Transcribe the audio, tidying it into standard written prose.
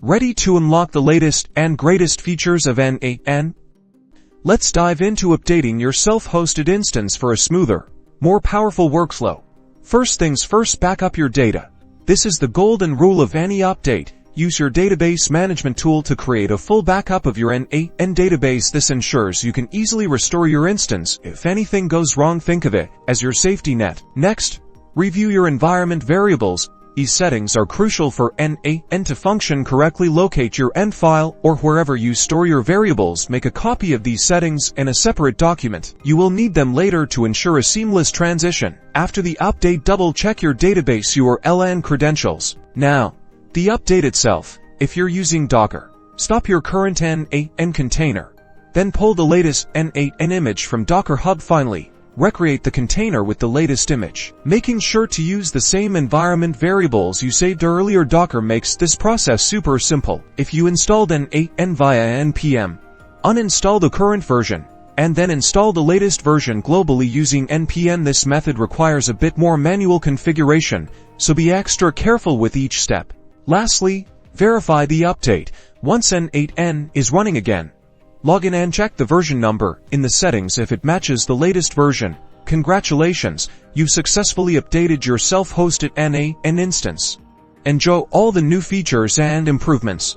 Ready to unlock the latest and greatest features of N8n? Let's dive into updating your self-hosted instance for a smoother, more powerful workflow. First things first, back up your data. This is the golden rule of any update. Use your database management tool to create a full backup of your N8n database. This ensures you can easily restore your instance if anything goes wrong. Think of it as your safety net. Next, review your environment variables. These settings are crucial for N8n to function correctly. Locate your N file or wherever you store your variables. Make a copy of these settings in a separate document. You will need them later to ensure a seamless transition. After the update, double-check your database URL and credentials. Now, the update itself. If you're using Docker, stop your current N8n container. Then pull the latest N8n image from Docker Hub. Finally, recreate the container with the latest image, making sure to use the same environment variables you saved earlier. Docker makes this process super simple. If you installed N8n via npm, uninstall the current version, and then install the latest version globally using npm. This method requires a bit more manual configuration, so be extra careful with each step. Lastly, verify the update. Once N8n is running again, log in and check the version number in the settings. If it matches the latest version, congratulations, you've successfully updated your self-hosted N8n instance. Enjoy all the new features and improvements.